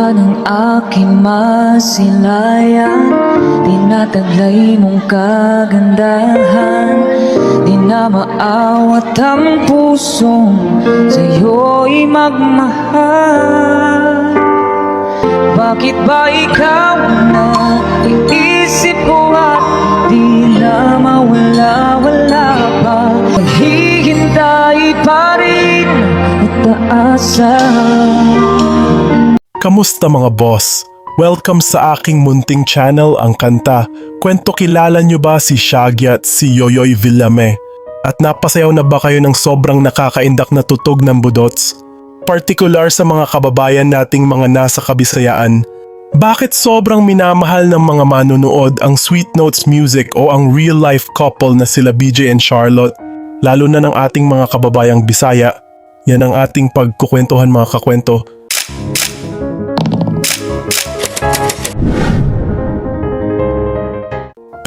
ganda ng aking masilayan, tinataglay mong kagandahan. Di na maawat ang pusong sa'yo'y magmahal. Bakit ba ikaw na iisip ko at di na mawala-wala pa? Maghihintay pa rin at aasa. Kamusta mga boss? Welcome sa aking munting channel, Ang Kanta. Kwento, kilala nyo ba si Shaggy at si Yoyoy Villame? At napasayaw na ba kayo ng sobrang nakakaindak na tutog ng budots? Partikular sa mga kababayan nating mga nasa Kabisayaan. Bakit sobrang minamahal ng mga manunood ang Sweet Notes Music o ang real-life couple na sila BJ and Charlotte? Lalo na ng ating mga kababayang Bisaya. Yan ang ating pagkukwentuhan mga kakwento.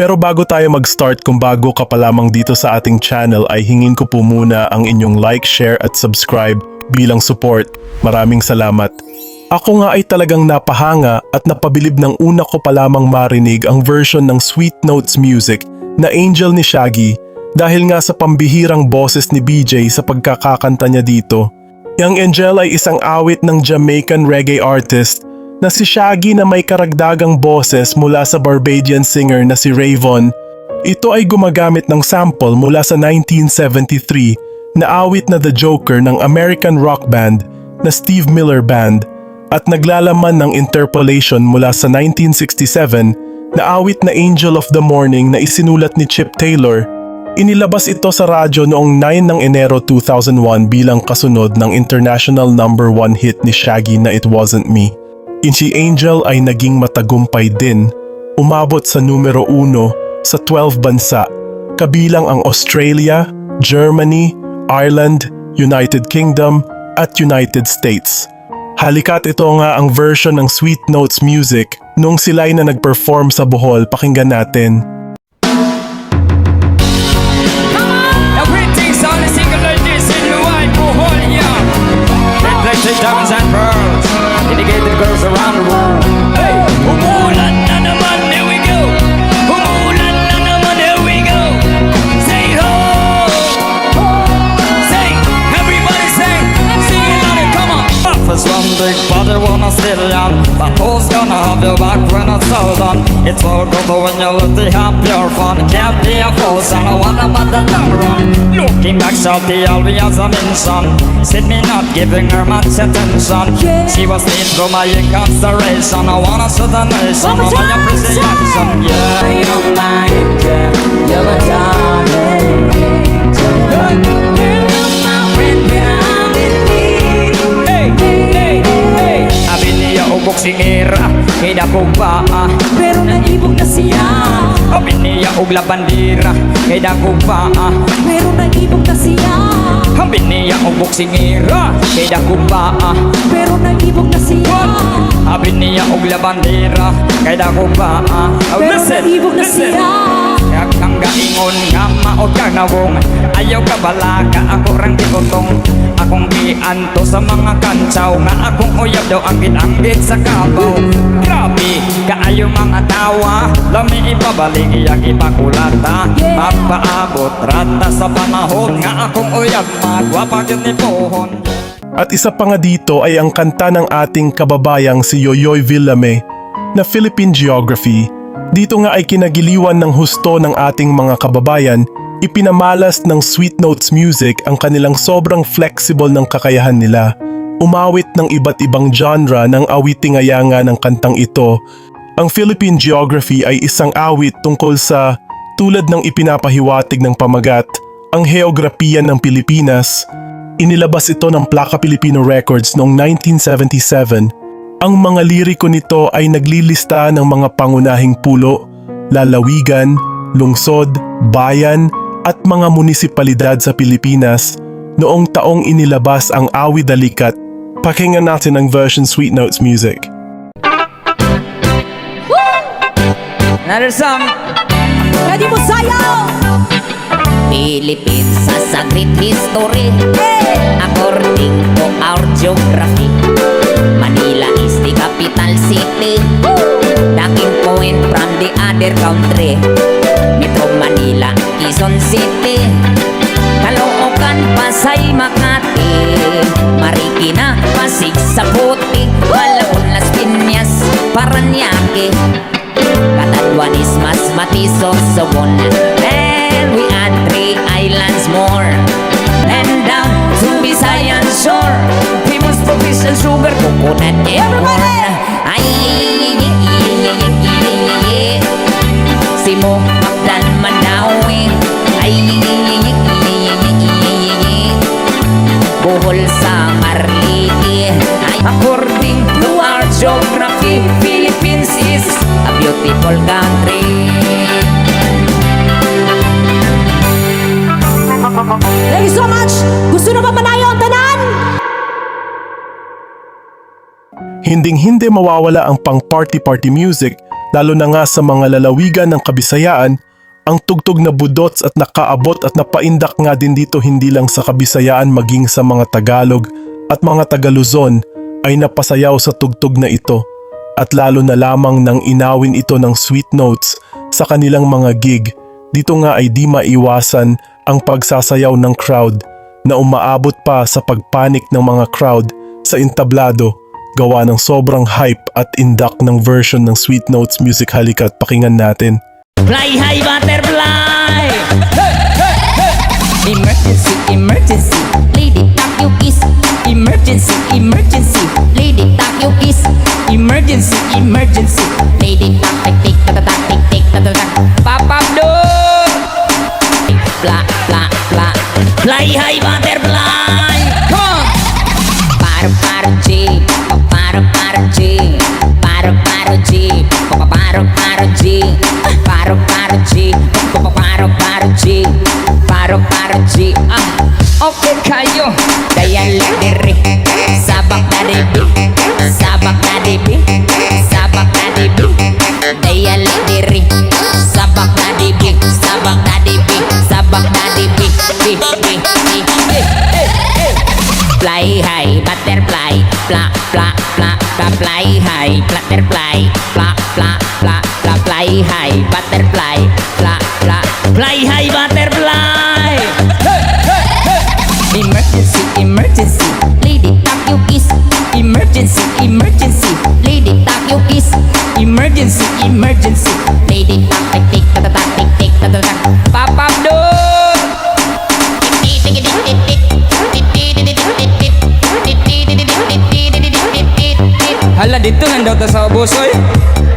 Pero bago tayo mag-start, kung bago ka pa lamang dito sa ating channel ay hingin ko po muna ang inyong like, share at subscribe bilang support. Maraming salamat. Ako nga ay talagang napahanga at napabilib ng una ko pa lamang marinig ang version ng Sweet Notes Music na Angel ni Shaggy dahil nga sa pambihirang boses ni BJ sa pagkakakanta niya dito. Yang Angel ay isang awit ng Jamaican reggae artist na si Shaggy na may karagdagang boses mula sa Barbadian singer na si Rayvon. Ito ay gumagamit ng sample mula sa 1973 na awit na The Joker ng American rock band na Steve Miller Band at naglalaman ng interpolation mula sa 1967 na awit na Angel of the Morning na isinulat ni Chip Taylor. Inilabas ito sa radyo noong 9 ng Enero 2001 bilang kasunod ng international #1 hit ni Shaggy na It Wasn't Me. Si Angel ay naging matagumpay din, umabot sa numero 1 sa 12 bansa, kabilang ang Australia, Germany, Ireland, United Kingdom at United States. Halika't ito nga ang version ng Sweet Notes Music nung sila'y na nag-perform sa Bohol. Pakinggan natin. Diamonds and pearls, indicated girls around the world. Hey, umulan na naman, here we go. Umulan na naman, here we go. Say ho, say, everybody say, sing it louder, come on. Breakfast one big body wanna still young, but who's gonna have your back when it's all done? It's all good when you let the have your fun. Can't be a force, I don't wanna but the long run. Looking back salty, I'll be as a mention. Said me not giving her much attention. She was neat for my incarceration. I wanna set the nation on my appreciation. Yeah, you're my angel, you're my darling angel. You're my friend when I'm in need. Hey, hey, hey. Abi niya ubok singira, kinako ba pero naibog na siya. Abi niya ugla bandira, kinako ba pero naibog na siya. Abi niya ubok singira, kinako ba pero naibog na siya. Abi niya ugla bandira, kinako ba pero naibog na siya. Kang gaingon nga maot kang nawong, ayaw ka balaga ako rang tikotong. Akong gianto sa mga kantsaw, nga akong uyab daw anggit-anggit sa kabaw. Grabe, kaayo mga tawa, lami ipabalik iyang ipakulata. Magpaabot rata sa panahon, nga akong uyab magwapag yun ni pohon. At isa pa nga dito ay ang kanta ng ating kababayang si Yoyoy Villame na Philippine Geography. Dito nga ay kinagiliwan ng husto ng ating mga kababayan, ipinamalas ng Sweet Notes Music ang kanilang sobrang flexible ng kakayahan nila. Umawit ng iba't ibang genre ng awiting-ayanga ng kantang ito. Ang Philippine Geography ay isang awit tungkol sa, tulad ng ipinapahiwatig ng pamagat, ang heograpiya ng Pilipinas. Inilabas ito ng Plaka Pilipino Records noong 1977. Ang mga liriko nito ay naglilista ng mga pangunahing pulo, lalawigan, lungsod, bayan at mga munisipalidad sa Pilipinas noong taong inilabas ang Awi Dalikat. Pakinggan natin ang version Sweet Notes Music. Another song. Ready mo sayaw! Philippines sa saglit history, according to our geography, Manila is the capital Country, Metro Manila, Quezon City, Caloocan, Pasay, Makati, Marikina, Pasig, Saputi, Malabon, Las Piñas, Paranaque, Catanduanes, Masbate, Sorsogon, and we add 3 islands more. And down to Visayan shore, famous for fish and sugar, coconut and corn. Ay, Simo, Magdan, Mandawi. Ay, Bohol sa Marliki. Ay, according to our geography, Philippines is a beautiful country. Thank you so much. Gusto na ba manayo ang tanan? Hinding-hindi mawawala ang pang party-party music, lalo na nga sa mga lalawigan ng Kabisayaan. Ang tugtog na budots at nakaabot at napaindak nga din dito hindi lang sa Kabisayaan maging sa mga Tagalog at mga Tagaluzon ay napasayaw sa tugtog na ito. At lalo na lamang nang inawin ito ng sweet notes sa kanilang mga gig, dito nga ay di maiwasan ang pagsasayaw ng crowd na umaabot pa sa pagpanik ng mga crowd sa entablado gawa ng sobrang hype at indak ng version ng Sweet Notes music. Halika at pakinggan natin. Fly high butterfly. Emergency, emergency, lady tak you kiss. Emergency, emergency, lady tak you kiss. Emergency, emergency, lady tak tak tik tak tak tik tik tak tak. Pop up door. Fly, fly, fly. Fly high butterfly. Come on. Paro G, paro G, paro G, paro G, paro G, paro G, paro G. Okay kayo, kaya lidiri, sabak na dibi, sabak na dibi, sabak na dibi, kaya lidiri, sabak na dibi, sabak na dibi, sabak na dibi, Fly high, butterfly, fly, fly, fly, fly, fly high, butterfly, fly, fly, fly, fly, fly high, butterfly, fly, fly, fly high, butterfly. Emergency, emergency, lady tak you kiss. Emergency, emergency, lady tak you kiss. Emergency, emergency, lady tak tak tik tak tak tik tik tak tak. Pop up door. Hala, dito lang daw ta sa ubos, oy.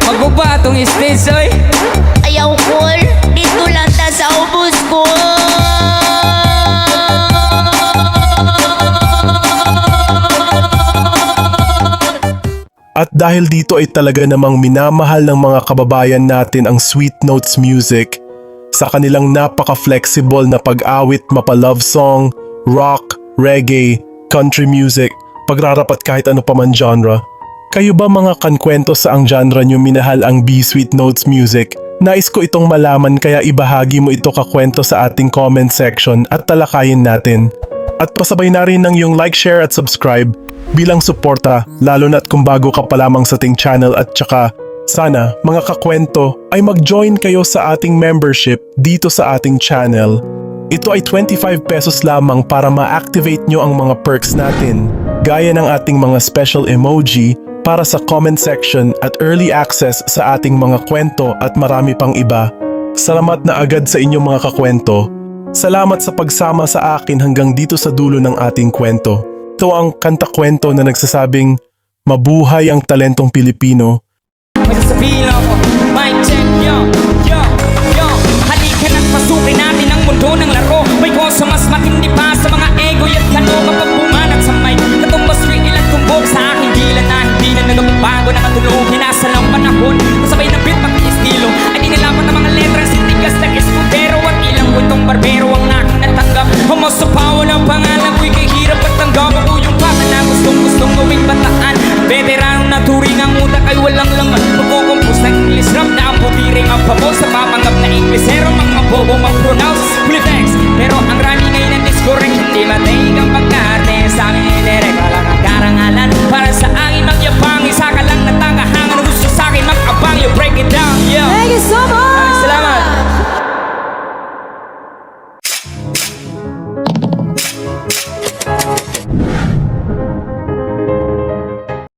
Magbuba atong stage, oy. Ayaw cool, dito lang ta sa ubos ko. At dahil dito ay talaga namang minamahal ng mga kababayan natin ang Sweet Notes music sa kanilang napaka-flexible na pag-awit mapa-love song, rock, reggae, country music, pagrarapat kahit ano pa man genre. Kayo ba mga kankwento sa ang genre nyo minahal ang B-Sweet Notes music? Nais ko itong malaman kaya ibahagi mo ito kakwento sa ating comment section at talakayin natin. At pasabay na rin ng yung like, share at subscribe bilang suporta lalo na't kung bago ka pa lamang sa ating channel at tsaka sana mga kakwento ay mag-join kayo sa ating membership dito sa ating channel. Ito ay 25 pesos lamang para ma-activate nyo ang mga perks natin gaya ng ating mga special emoji para sa comment section at early access sa ating mga kwento at marami pang iba. Salamat na agad sa inyong mga kakwento. Salamat sa pagsama sa akin hanggang dito sa dulo ng ating kwento. Ito ang kanta-kwento na nagsasabing, mabuhay ang talentong Pilipino. May sasabihin ako, mic check, yo, yo, yo. Halika na't pasukin natin ang mundo ng laro. May kosa mas matindi pa sa mga ego at kano kapag bumanat sa mic. Katumbas rin ilang tumbok sa aking dila na hindi na nagbabago na matulog. Hinasa lang panahon, masabay na beat pati estilo. Ay dinilapat ang mga letra, sintigas ng eskutero. At ilang kwentong barbero ang aking natanggap. Humusapawan ang pangalan ko'y kahirap at tanggap. Ako yung bata na gustong gawing bataan. Veterano na turing ang utak ay walang laman. Magkukumpos ng English rap na ang putiring ang pabos. Sa papanggap na Inglesero, mga bobo mag-pronounce fully text. Pero ang rami ngayon ang discorrect, hindi mataig ang pagkarte. Sa amin indirect, walang ang karangalan para sa